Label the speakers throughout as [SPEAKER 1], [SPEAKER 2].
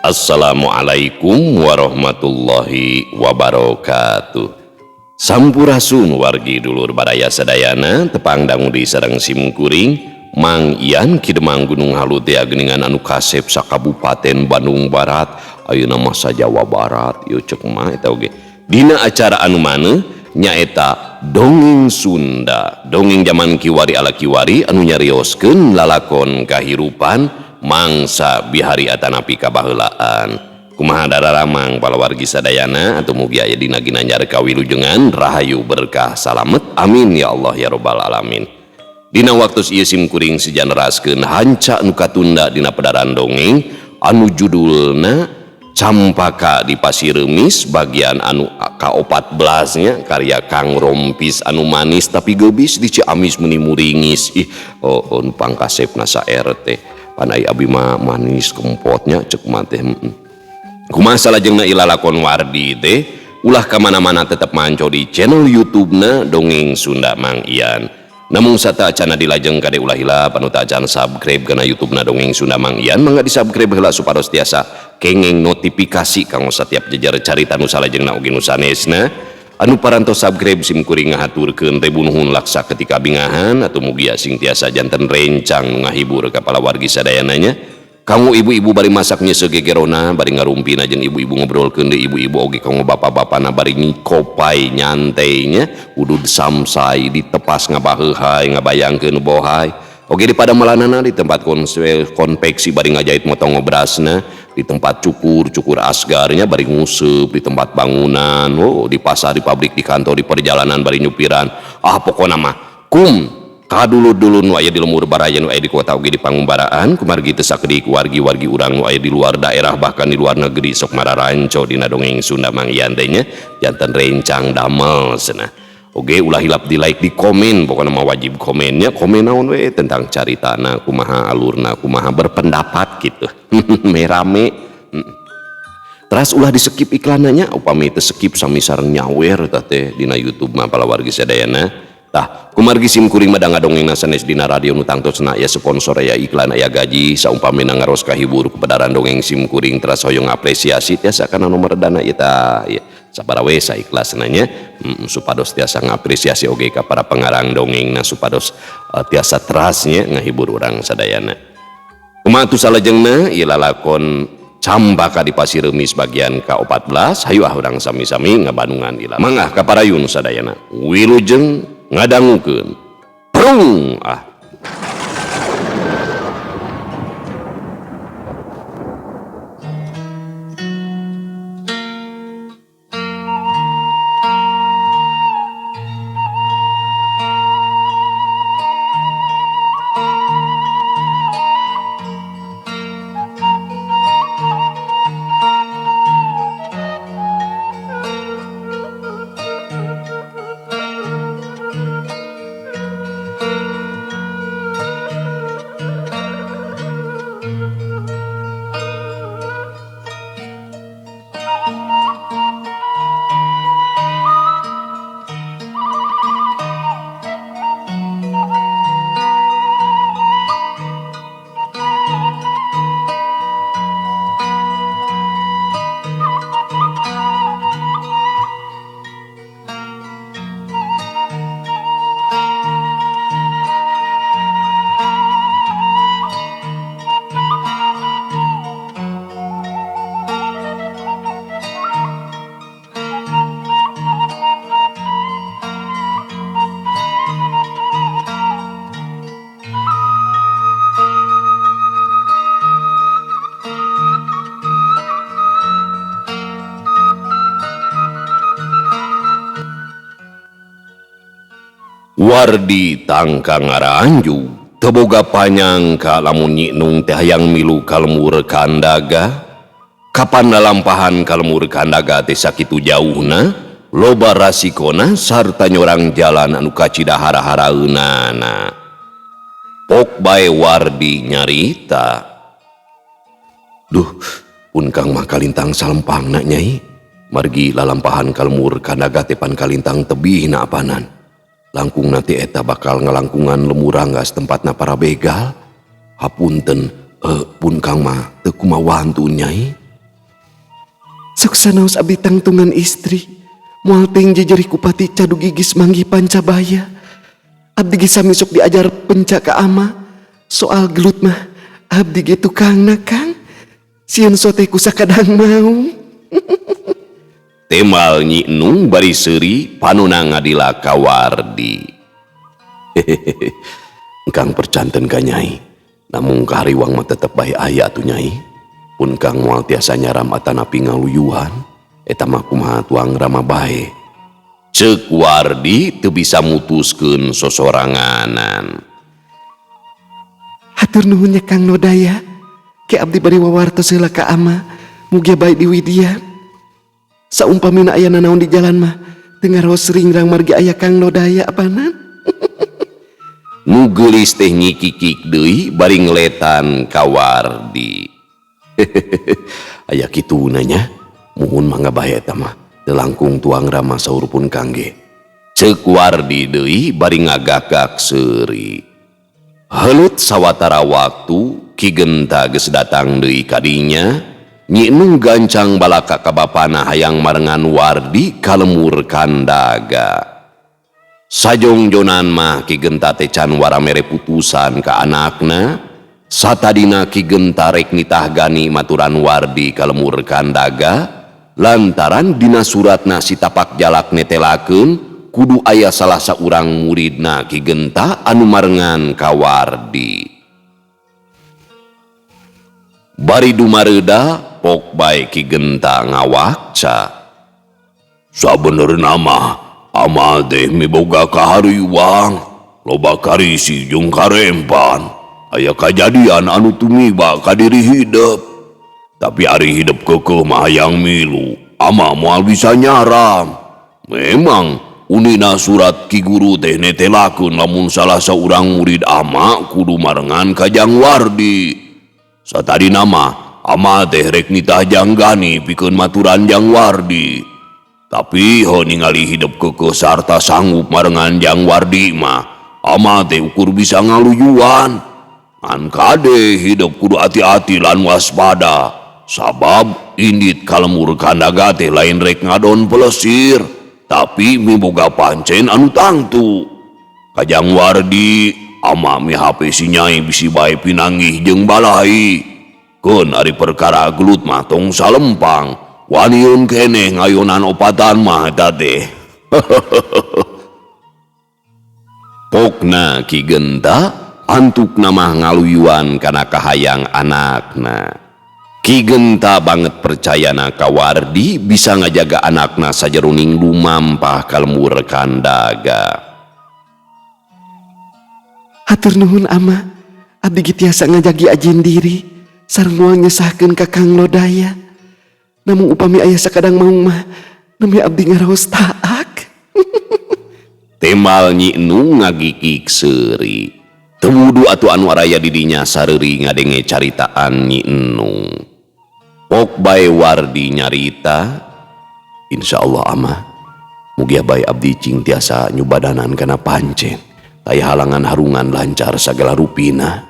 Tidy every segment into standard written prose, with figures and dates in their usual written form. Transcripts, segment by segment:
[SPEAKER 1] Assalamualaikum warahmatullahi wabarakatuh. Sampurasun wargi dulur baraya sadayana tepang dangu di sareng simkuring Mang Ian Kidemang Gunung Halut ya geningan anu kasep sakabupaten Bandung Barat ayeuna masa Jawa Barat ieu ceuk mah eta oge dina acara anu maneh nyaeta dongeng Sunda, dongeng zaman kiwari ala kiwari anu nyarioskeun lalakon kahirupan mangsa bihari atanapi kabaheulaan. Kumaha dararamang palawargi sadayana atau mugi aya dina ginanjar kawilujengan rahayu berkah salamet amin ya Allah ya robbal alamin. Dina waktu ieu simkuring sijaneraskeun hanca anu katunda dina pedaran dongeng anu judulna Campaka di Pasireumis bagian anu ka-14 nya karya Kang Rompis anu manis tapi geubis di Ciamis meuni muringis on pangkasepna sa RT panai abi mah manis kempotnya cek mah teh kumaha salajengna ilalakon wardi teh ulah ka mana-mana tetep manco di channel YouTube-na Dongeng Sunda Mang Ian. Namun satacana dilajeng kade ulah hila panu tacan subscribe kana YouTube-na Dongeng Sunda Mang Ian mangga di subscribe heula supados tiasa kengeng notifikasi kanggo setiap jejer carita nu salajengna oge nu sanesna. Anu parantos subscribe simkuring ngahaturkeun teh nuhun laksa ketika bingahan atau mugi sing tiasa janten rencang nu ngahibur ka palawargi sadayana nya. Kanggo ibu-ibu bari masak nya segegerona bari ngarumpina jeung ibu-ibu ngobrolkeun deui ibu-ibu oge kanggo bapak-bapana bari ngikopai nyantai nya udud samsai ditepas ngabaheuhai ngabayangkeun bohay. Oge di padamelanana di tempat konveksi bari ngajait motong obrasna, di tempat cukur asgarnya bari nguseup, di tempat bangunan, di pasar, di pabrik, di kantor, di perjalanan bari nyupiran. Pokona mah kadulur-dulur nu aya di lemur baraya nu aya di kota oge di pangumbaraan kumargi teu sakedik wargi-wargi urang nu aya di luar daerah bahkan di luar negeri sok mararanco dina Dongeng Sunda Mang Ian teh nya janten rencang damel cenah. Oge ulah hilap di like di komen pokoknya mah wajib komennya komen naon we tentang caritana kumaha alurna kumaha berpendapat gitu merame teras ulah di skip iklananya upami teu skip sami sareng nyawer teh dina YouTube mah palawargi sadayana tah kumargi simkuring mah ngadongengna sanes dina radio nu tangtosna aya sponsor aya iklan aya gaji saumpamina ngaros kahibur ku pedaran dongeng simkuring teras hoyong apresiasi tiasa kana nomor dana ieu tah sabaraha we saiklasna nya supados tiasa ngapresiasi oge ka para pengarang dongengna supados tiasa terasnya ngahibur urang sadayana. Kumaha tu salajengna ieu lalakon Campaka di Pasireumis bagian ka-14 hayu urang sami-sami ngabandungan ila mangga kaparayun sadayana wilujeng ngadangukeun prung wardi tangka ngaranju teboga panyangka lamun nyi nung teh hayang milu kalmur kandaga kapan lalampahan kalmur kandaga teh sakitu jauhna loba rasikona sarta nyorang jalan anu kacidahara-haraeunana pok bae wardi nyarita duh pun kang mah kalintang salempangna nyai margi lalampahan kalmur kandaga teh pan kalintang tebihna apanan langkung nanti eta bakal ngelangkungan lemuranggas tempatna para begal hapunten pun kang mah teu kumaha wantun nyai
[SPEAKER 2] Sok sanaos abdi tangtungan istri, moal teng jejeri kupati Cadu Gigis Manggi Pancabaya. Abdi ge sami sok diajar penca ka ama. Soal gelut mah abdi ge tukangna Kang. Sieun sote ku sakadang mau.
[SPEAKER 1] Temal Nyi Enung bari seuri panuna ngadila ka Wardi. Kang percanten ka Nyai, namun kahariwang mah tetep bae aya atuh Nyai. Pun Kang moal tiasa nyaram atanapi ngaluyuhan, eta mah kumaha tuang rama bae. Ceuk Wardi teu bisa mutuskeun sosoranganan.
[SPEAKER 2] Hatur nuhun nya Kang Lodaya. Ke abdi bari wawartos heula ka ama, mugia bae di Widya. Saumpamina aya nanaon di jalan mah, teu ngaraos ringrang margi aya Kang Lodaya apanan.
[SPEAKER 1] Nu geulis teh ngikik deui bari ngeletan ka Wardi. Aya kituna nya, muhun mangga bae eta mah. Teu langkung tuang rama saur pun kangge. Ceuk Wardi deui bari ngagagak seuri. Heuleut sawatara waktu Ki Genta geus datang deui ka dinya. Nyi Enung gancang balaka ka bapana hayang marengan Wardi kalemur kandaga. Sajongjonan mah Ki Genta teh can waramere putusan ka anakna. Satadina Ki Genta rek nitah gani maturan Wardi kalemur kandaga, lantaran dina suratna si tapak jalak netelakeun kudu aya salah saurang muridna Ki Genta anu marengan ka Wardi. Bari dumareuda pok bae Ki Genta ngawakca. Sabenerna mah ama teh miboga kahariwang, loba karisi jeung karempan. Aya kajadian anu tumiba ka diri hidup. Tapi ari hidup keukeuh mah hayang milu, ama moal bisa nyaram. Memang unina surat Ki Guru teh netelakeun lamun salah saurang murid ama kudu marengan ka Jang Wardi. Satadina mah ama teh rek nitah janggani pikeun maturan Jang Wardi. Tapi heuh ningali hidup keukeuh sarta sanggup marengan Jang Wardi mah ama teh ukur bisa ngaluyuan. Ngan kade hidup kudu hati-hati lan waspada, sabab indit kalemur kandaga teh lain rek ngadon pelesir, tapi miboga pancen anu tangtu. Kajang Wardi ama mihape si Nyai bisi bae pinanggih jeung balahi. Keun ari perkara gelut mah tong salempang, waniun keneh ngayonan opatan mah eta teh. Pokna Ki Genta antuk namah ngaluyuan kana kahayang anakna. Ki Genta banget percayana ka Wardi bisa ngajaga anakna sajeroning lumampah kalemur kandaga.
[SPEAKER 2] Hatur nuhun ama, abdi ge tiasa ngajagi ajin diri sareng moal nyesahkeun ka Kang Lodaya. Namun upami aya sakadang maung mah, nami abdi ngaraos taak.
[SPEAKER 1] Temal Nyi Enung ngagikik seuri. Teu wudu atuh anu araya di dinya sareuri ngadenge caritaan Nyi Enung. Pok bae Wardi nyarita, insyaallah ama, mugia bae abdi cing tiasa nyubadanan kana pancen. Taya halangan harungan lancar sagala rupina.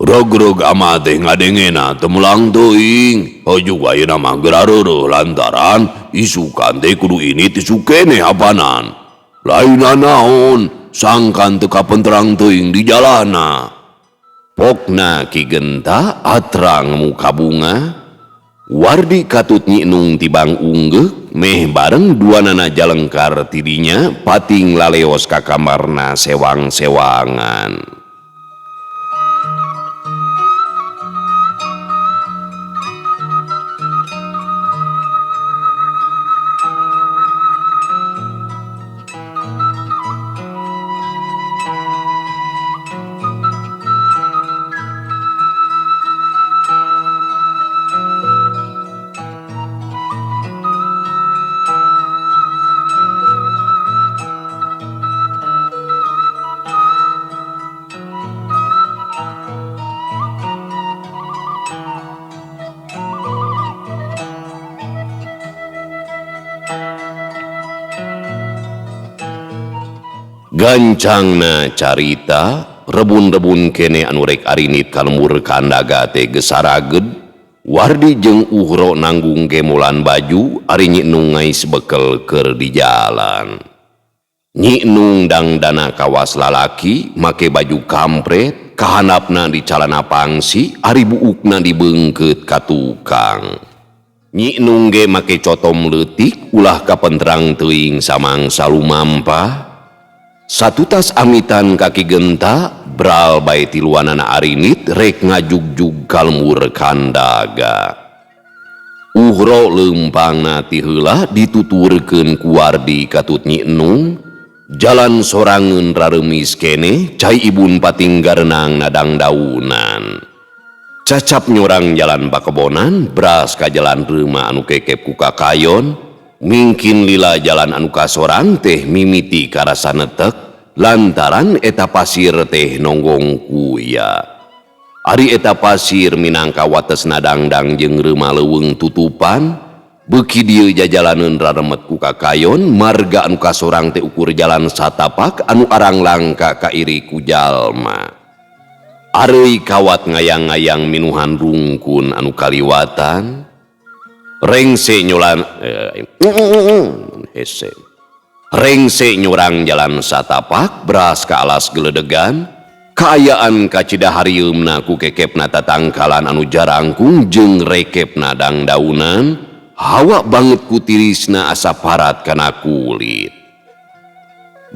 [SPEAKER 1] Rog-rog ama teh ngadengena teu melang teuing. Hojuk ayeuna mah geurareueuh lantaran isukan teh kudu ini tisu keneh hapanan. Lainna naon, sangkan teu kapenterang teuing di jalana. Pokna Ki Genta atrang muka bunga. Wardi katut Nyi Enung tibang unggeuh meh bareng duanana jalengkar tidinya pating laleos ka kamarna sewang-sewangan. Gancangna carita rebun-rebun kene anu rek arinit kalemur kandaga teh geus saraged Wardi jeung Uhro nanggung gemolan baju ari Nyi Nung ngais bekel keur di jalan. Nyi Nung dangdana kawas lalaki make baju kampret, kahandapna di calana pangsi, ari buukna dibeungkeut ka tukang. Nyi Nung ge make cotom leutik ulah kapenterang teuing samangsa lumampah. Satu tas amitan kaki genta bral bae tiluanana arinit rek ngajugjug kalmur kandaga. Uhro leumpangna ti heula dituturkeun ku Wardi katut Nyi Nung. Jalan sorangeun raremis kene cai ibun patinggarenang nadang daunan. Cacap nyorang jalan bakebonan beras ka jalan reuma anu kekep ku kakayon. Mingkin lila jalan anu kasorang teh mimiti karasa netek lantaran eta pasir teh nonggong kuya. Ari eta pasir minangka wates nadangdang jeung reuma leuweung tutupan. Beuki dieu jajalaneun raremet ku kakayon marga anu kasorang teh ukur jalan satapak anu arang langka kairi ku jalma. Arei kawat ngayang-ngayang minuhan rungkun anu kaliwatan. Rengse nyolan Rengse nyorang jalan satapak beras ka alas geledegan. Kaayaan kacida harieumna ku kekepna tatangkalan anu jarangkung jeung rekepna dangdaunan. Hawa banget ku tirisna asa parat kana kulit.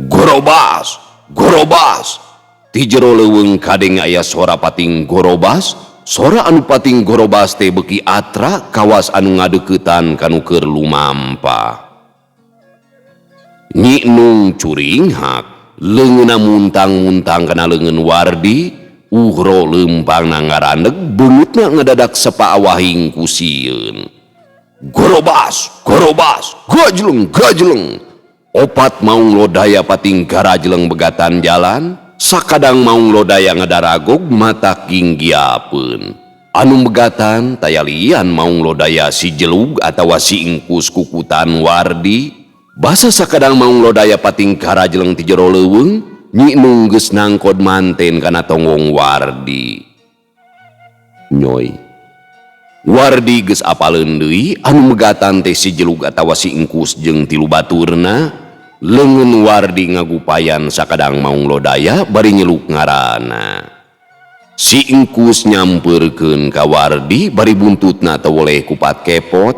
[SPEAKER 1] Gorobas, gorobas. Ti jero leuweung kadeng aya sora pating gorobas. Sora anu pating gorobas teh beuki atra kawas anu ngadeuketan kanu keur lumampah. Nyi Nung curing hak leungeunna muntang-muntang kana leungeun Wardi. Uhro leumpangna ngarandeg beungutna ngadadak sepa awahing ku sieun. Gorobas, gorobas, gajleng, gajleng. Opat maung lodaya pating garajleng begatan jalan. Sakadang maung lodaya ngadaragog mata kinggiapeun. Anu begatan tayalian maung lodaya si jelug atawa si ingkus kukutan Wardi. Basa sakadang maung lodaya pating garajleng ti jero leuweung. Nyi Nung geus nangkod manten kana tonggong Wardi. Nyoy Wardi geus apaleun deui anu megatan teh si jelug atawa si engkus jeung tilu baturna. Leungeun Wardi ngagupayan sakadang maung lodaya bari nyeluk ngaranna. Si engkus nyampeurkeun ka Wardi bari buntutna teu oleh kupat kepot.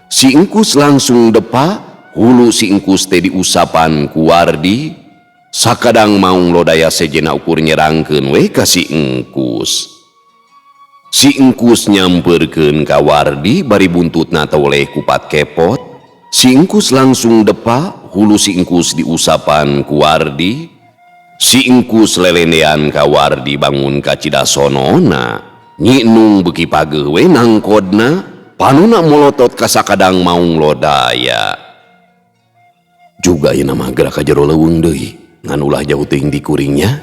[SPEAKER 1] Si engkus langsung depa hulu si engkus teh diusapan ku Wardi. Sakadang maung lodaya sejena ukur nyerangkeun we ka si engkus. Si engkus nyampeurkeun ka Wardi bari buntutna teu oleh kupat kepot. Si engkus langsung depa hulu si engkus diusapan ku Wardi. Si engkus lelenean ka Wardi bangun ka cidasonona. Nyi Nung beuki pageuh we nangkodna panonna molotot ka sakadang maung lodaya. Juga ieu mah gerak ka jero leuweung deui ngan ulah jauh teuing di kuringnya.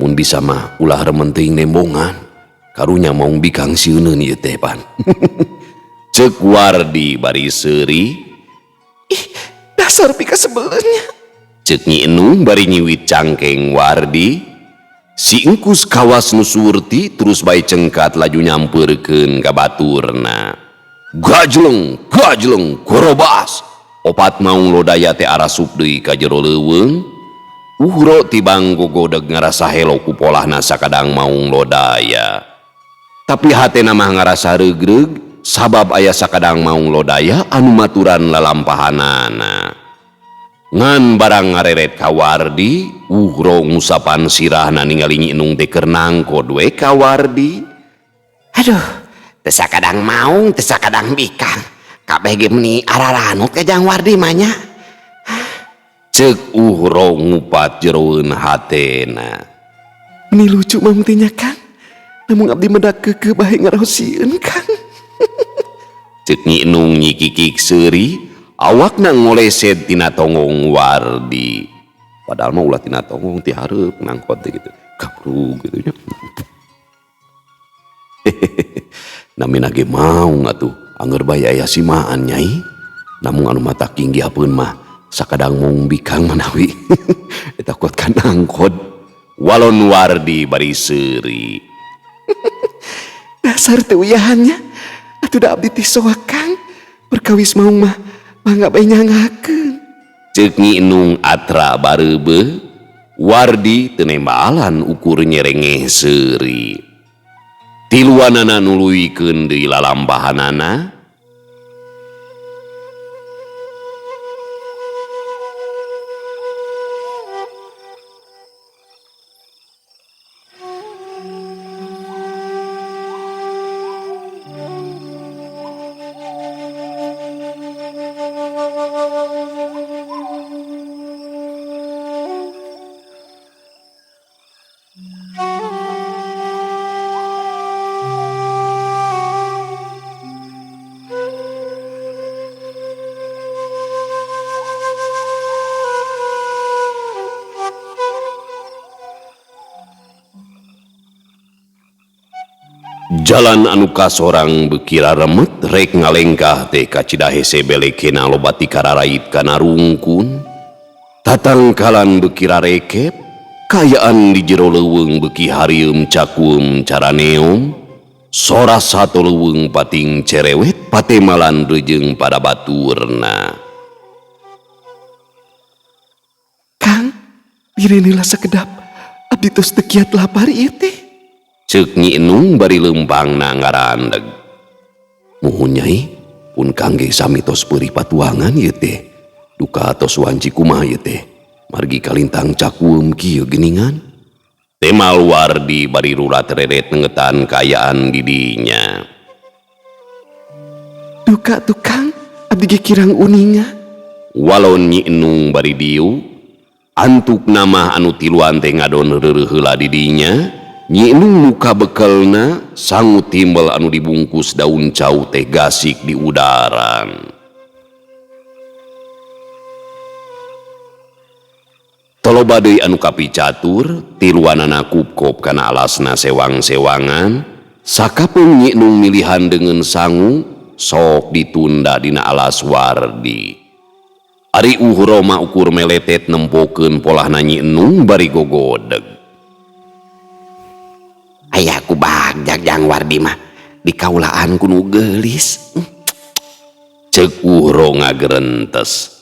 [SPEAKER 1] Mun bisa mah ulah remen teuing nembongan. Karunya maung bikang sieuneun ieu teh pan. Ceuk Wardi bari seuri.
[SPEAKER 2] Ih, dasar pika sebelenya.
[SPEAKER 1] Ceuk Nyi Nung bari nyiwit cangkeng Wardi. Si engkus kawas nu surti terus bae cengkat laju nyampeurkeun ka baturna. Gajleng, gajleng, gorobas. Opat maung lodaya teh arasup deui ka jero leuweung. Uhro tibang gogodeg ngarasa helo ku polahna sakadang maung lodaya. Tapi hatena mah ngarasa regreg sabab aya sakadang maung lodaya anu maturan lalampahanana. Ngan barang ngareret ka Wardi, Uhro ngusapan sirahna ningali Nyi Nung teh keur nangkod we ka Wardi.
[SPEAKER 3] Aduh, teu sakadang maung, teu sakadang bikang. Kabeh ge meuni araranut ka Jang Wardi mah nya.
[SPEAKER 1] Ceuk Uhro ngupat jeroeun hatena.
[SPEAKER 2] Ini lucu maung teh nya Kang. Namun abdi medak keke bae ngarosieun Kang.
[SPEAKER 1] Ceuk Nyi Nung nyikikik seuri, awakna ngoleset tina tonggong Wardi. Padahal mah ulah tina tonggong ti hareup nangkot teh gitu. Kabrug gitu nya. Namina ge maung atuh, angger bae aya simaan nyai. Namun anu mata kinggiapeun mah sakadang maung bikang manawi. Eta kuat kan nangkot. Walon Wardi bari seuri.
[SPEAKER 2] Dasar teu uyahannya. Atuh da abdi teh soak Kang. Perkawis maung mah mangga bae nyangakeun.
[SPEAKER 1] Ceuk Nyi Enung atra bareubeuh, Wardi teu nembalan ukur nyerengeh seuri. Tiluanana nuluykeun deui lalampahanana. Jalan anu kasorang bekira remet rek ngalengkah teh ka Cidahe sebelekena loba ti kararait kana rungkun. Tatangkalan bekira rekep, kayaan di jero leuweung beki harieum cakuem caraneom. Sora sato leuweung pating cerewet patemalan rejeung pada baturna.
[SPEAKER 2] Kang, direuneulah sakedap. Abdi tos teu kiat lapar ieu teh.
[SPEAKER 1] Ceuk Nyi Enung bari leumpangna ngarandeg. Muhun Nyai, pun kangge sami tos peurih patuangan ieu teh. Duka tos wanci kumaha ieu teh. Margi kalintang cakuem kieu geuningan. Temal Wardi bari rurat redet nengetan kayaan di dinya.
[SPEAKER 2] Duka tuh Kang, abdi ge kirang uninga.
[SPEAKER 1] Walon Nyi Enung bari diu, antuk nama anu tiluan teh ngadon reureuh heula di dinya. Nyi Enung muka bekelna sangu timbel anu dibungkus daun cau teh gasik di udaran. Toloba deui anu kapicatur, tiluanana kupkop kana alasna sewang-sewangan, sakapeung Nyi Enung milihan dengan sangu, sok ditunda dina alas Wardi. Ari Roma ukur meletet nempokeun polahna Nyi Enung bari gogodeg.
[SPEAKER 3] Aya ku bagjag Jang Wardi mah di kaulaan kuno geulis.
[SPEAKER 1] Ceuk Uhro ngagerentes.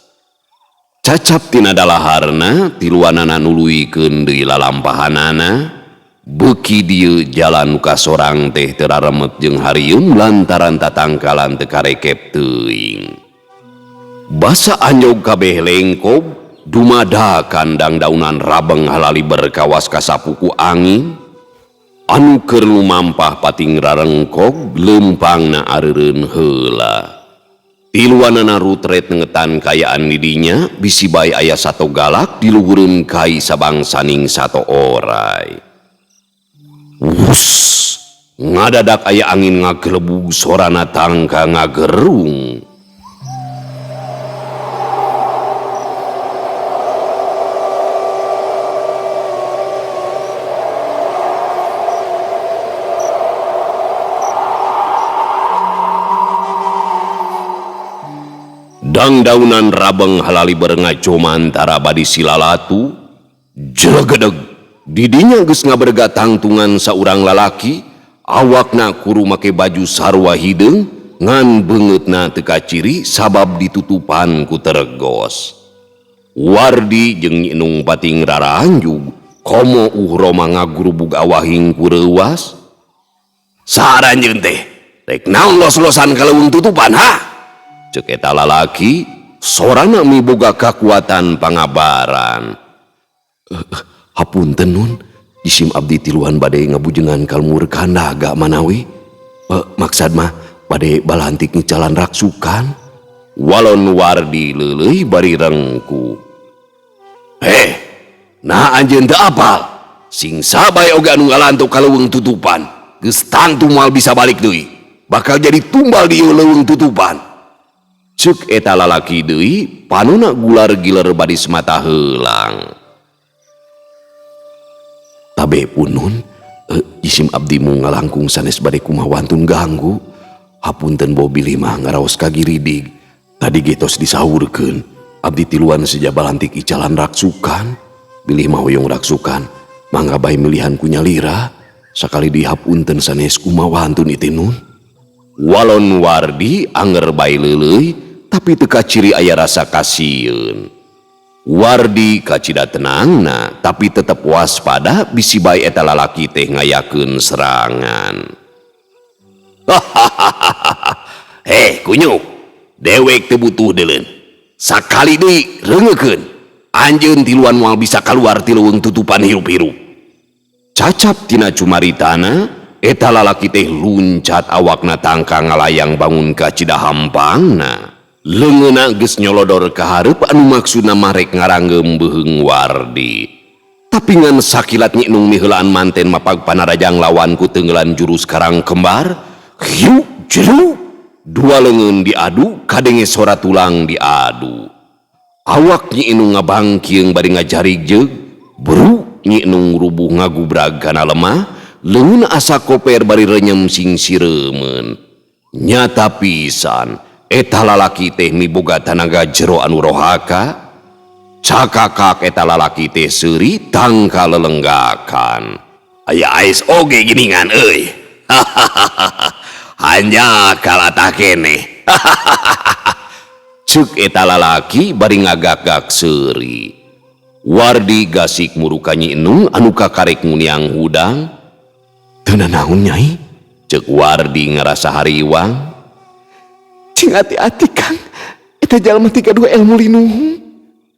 [SPEAKER 1] Cacap tina dalaharna tiluanana nuluykeun deui lalampahanana. Beuki dieu jalan nu kasorang teh teu raremet jeung harieum lantaran tatangkalan teu karekep teuing. Basa anjog kabeh lengkob dumada kandang daunan rabeng halali berkawas kasapuku angin. Anu keur lumampah pating rarengkog leumpangna areureun heula. Tiluanana rutret nengetan kayaan di dinya bisi bae aya sato galak di luhureun kai sabangsaning sato oray. Wus, ngadadak aya angin ngagelebug sorana tangka ngagerung. Dang daunan rabeng halali berengaco mantara badi silalatu, jelegedeg didinya geus ngaberga tangtungan saurang lalaki, awakna kuru make baju sarua hideung, ngan beungeutna teu kaciri sabab ditutupan ku teregos. Wardi jeung Nyi Enung pating raranjug, komo Roma ngagurubug awahing ku reuwas. Saranjeun teh, rek naon los-losan ka leuweung tutupan ha? Ceuk eta lalaki, sorana miboga kakuatan pangabaran.
[SPEAKER 2] Hapunten Nun, isim abdi tiluan bade ngabujengan kalmur kandaga manawi. Maksad mah bade balantik ngecalan raksukan.
[SPEAKER 1] Walon Wardi leuleuy bari rengku. Nah anjeun teu apal? Sing sabae oge anu ngalantuk ka leuweung tutupan, geus tantu moal bisa balik deui. Bakal jadi tumbal di leuweung tutupan. Ceuk eta lalaki deui, panuna gular giler badi semata heulang.
[SPEAKER 2] Tabe pun Nun, isim abdi mu ngalangkung sanes bade kumaha wantun ganggu. Hapunten bobi mah ngaraos kagiridig. Tadi getos disaurkeun, abdi tiluan seja balantik icalan raksukan. Bilih mah hoyong raksukan, mangga bae milihan ku nyalira. Sakali dihapunten sanes kumaha wantun ieu Nun.
[SPEAKER 1] Walon Wardi anger bae leuleuy tapi teu kaciri aya rasa kasieun. Wardi kacida tenangna tapi tetep waspada bisi bae eta lalaki teh ngayakeun serangan. Kunyuk, dewek teu butuh deuleun. Sakali deui reungekeun, anjeun tiluan moal bisa kaluar ti leuweung tutupan hirup-hirup. Cacap tina cumaritana, eta lalaki teh luncat awakna tangka ngalayang bangun ka cidahampangna. Leungeunna geus nyolodor ka hareup anu maksudna marek ngaranggem beuheung Wardi. Tapi ngan sakilat Nyi Enung miheulaan manten mapag panarajang lawan ku teunggelan jurus karang kembar, hiu jeru, dua leungeun diadu kadenge sora tulang diadu. Awak Nyi Enung ngabangkieung bari ngajarigjeug, beru Nyi Enung rubuh ngagubrag kana lemah, leungeun asa koper bari renyem sing sireumeun. Nyata pisan eta lalaki teh miboga tanaga jero anu rohaka. Cakakak eta lalaki teh seuri tangka lelenggakan. Aya ais oge giningan euy. Hanya kalatah keneh. Ceuk eta lalaki bari ngagak-gak seuri. Wardi gasik muruka Nyi Enung anu kakarek nguniang hudang. Teu nanaon Nyai? Ceuk Wardi ngarasa hariwang.
[SPEAKER 2] Cing hati-hati Kang, eta jalma ti gaduh ilmu linuhu.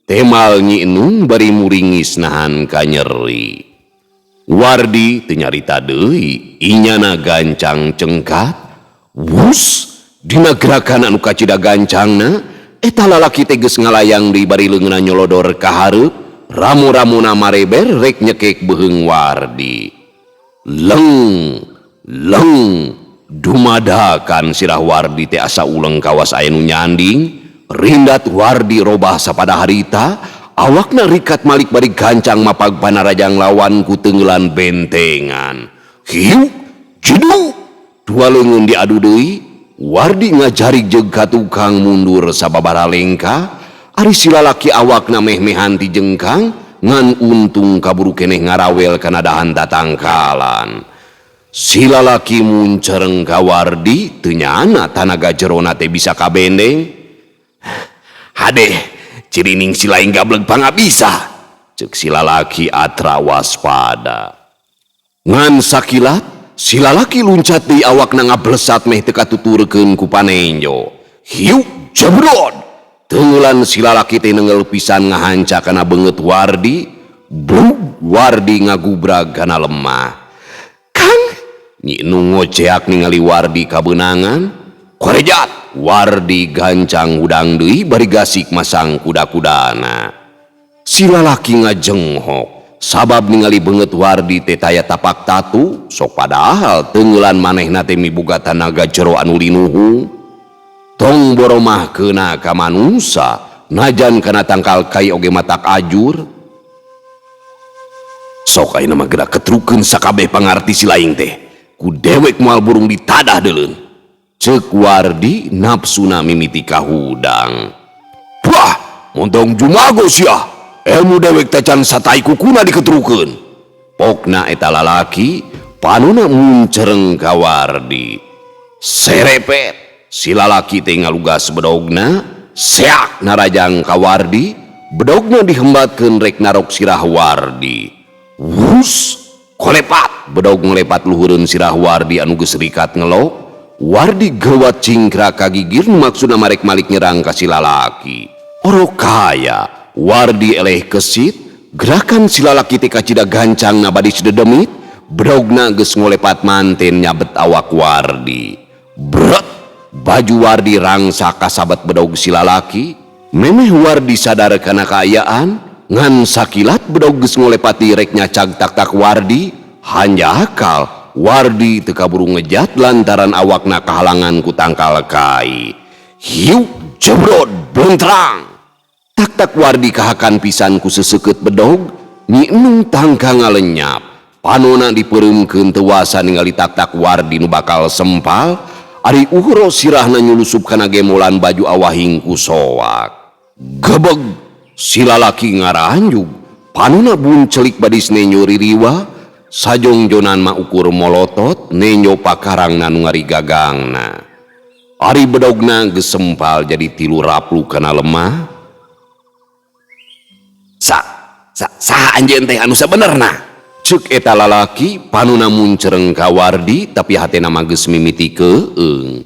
[SPEAKER 1] Temal Nyi Enung bari muringis nahan ka nyeri. Wardi teu nyarita deui, inyana gancang cengkat. Wus, dina gerakan anu kacida gancangna, eta lalaki teh geus ngalayang di bari leungeunna nyolodor ka hareup, ramu-ramuna mareber rek nyekek beuheung Wardi. Leng, dumadakan sirah Wardi teh asa uleng kawas aya nu nyanding. Rindat Wardi robah sapada harita, awakna rikat malik bari gancang mapag panarajang lawan ku teunggelan bentengan. Hiu, jedu, dua leungeun diadu deui. Wardi ngajarig ka tukang mundur sababaraha lengka, ari si lalaki awakna meh-mehan ti jengkang ngan untung kaburu keneh ngarawel kana dahan tatangkalan. Si lalaki muncereng ka Wardi teu nyana tanaga jerona teh bisa kabendeng. Hadeh, cirining si lain gableg pangabisa, ceuk si lalaki atra waspada. Ngan sakilat, si lalaki luncat deui awakna ngablesat meh teu katuturkeun ku panenjo. Hiu jebrod, teunggelan si lalaki teh neungeul pisan ngahanca kana beungeut Wardi. Blug, Wardi ngagubrag kana lemah. Kang, Nyi Enung ngoceak ningali Wardi kabeunangan. Korejat, Wardi gancang hudang deui bari gasik masang kuda-kudana. Si lalaki ngajenghok sabab ningali beungeut Wardi teh taya tapak tatu, sok padahal teunggelan manehna teh miboga tanaga jero anu linuhu. Tong boromahkeuna ka manusa, najan kana tangkal kai oge matak ajur. Sok ayeuna mah geura ketrukeun sakabeh pangarti si laing teh, ku dewek moal burung ditadah deuleun. Ceuk Wardi napsuna mimiti ka hudang. Wah, montong jumago sia, ilmu dewek teh can satai kukuna diketrukeun. Pokna eta lalaki panuna muncereng ka Wardi. Serepet, si lalaki teh ngalugas bedogna, seak narajang ka Wardi, bedogna dihembatkeun rek narok sirah Wardi. Wus, kolepat, bedog ngelepat luhureun sirah Wardi anu geus rikat ngelok. Wardi gawat cingkra kagigir maksudna marek malik nyerang ka si lalaki. Oro kaya, Wardi eleh kesit, gerakan si lalaki teh kacida gancang na badi sededemit, bedogna geus ngolepat manten nyabet awak Wardi. Bret, baju Wardi rangsak kasabat bedog si lalaki. Memeh Wardi sadar kana kaayaan, ngan sakilat bedog geus ngolepati rek nyacag tak-tak Wardi, hanya akal. Wardi teu kaburu ngejat lantaran awakna kahalangan ku tangkal kai. Hiu jebrod bentrang. Tak-tak Wardi kahakan pisan ku seseukeut bedog. Nyi Enung tangka ngalenyap. Panona dipeureumkeun teu wasa ningali tak-tak Wardi nu bakal sempal. Ari uhuro sirahna nyulusup kana gemolan baju awahing ku soak. Gebeg, si lalaki ngaranjug. Panona buncelik badisne nyori riwa. Sajongjonan mah ukur molotot nenyo pakarang nanu ngari gagangna. Ari bedogna gesempal jadi 3 raplu kana lemah.
[SPEAKER 3] Saha anjeun teh anu sabenerna?
[SPEAKER 1] Ceuk eta lalaki panuna muncereng ka Wardi tapi hatena mah geus mimiti keung.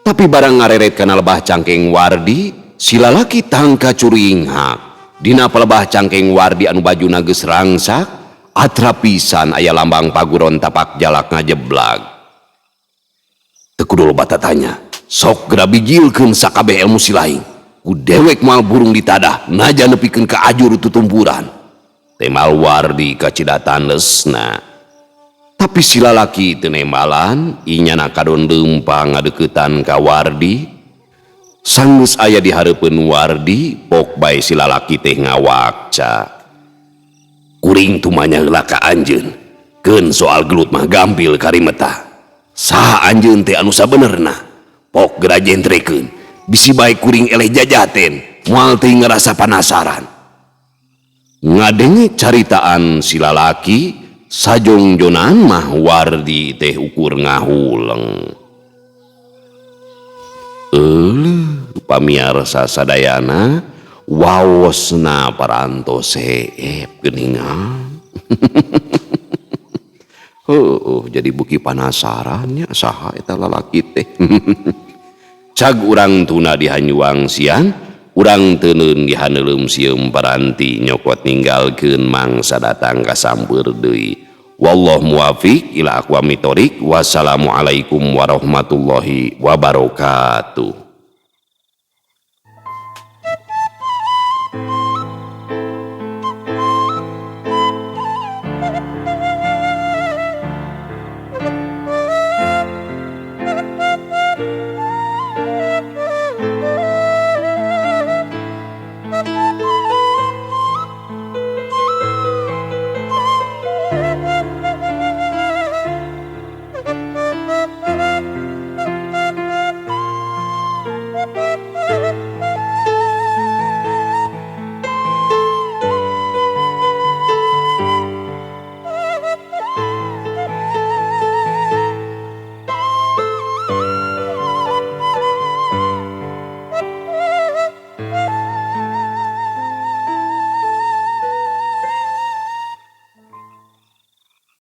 [SPEAKER 1] Tapi barang ngareret kana lebah cangkeng Wardi, si lalaki tangka curing hak. Dina pelebah cangkeng Wardi anu bajuna geus rangsak, atrapisan aya lambang paguron tapak jalak ngajeblag. Teu kudu loba tanya, sok geura bijilkeun sakabeh ilmu silaing. Ku dewek mal burung ditadah, naja nepikeun ka ajur tutumpuran. Temal Wardi kacidatan lesna. Tapi si lalaki teu nembalan, inyana kadon leumpang ngadeukeutan ka Wardi. Sanggeus aya di hareupeun Wardi, pok bae si lalaki teh ngawakca. Kuring tumanya heula ka anjeun. Keun soal gelut mah gampil karimeta. Saha anjeun teh anu sabenerna? Pok geura jentrekeun. Bisi bae kuring eleh jajaten, moal teh ngerasa penasaran. Ngadenge caritaan si lalaki, sajongjonan mah Wardi teh ukur ngahuleng. Pamiarsa sadayana, waosna parantos heep geuningan. Jadi buki penasarannya saha eta lalaki teh. Cag urang tuna dihanyuang siang, urang teuneun dihaneuleum sieum paranti nyokot ninggalkeun mangsa datang ka sampeur deui. Wallahu muwaffiq ila aqwamit thoriq. Wassalamualaikum warahmatullahi wabarakatuh.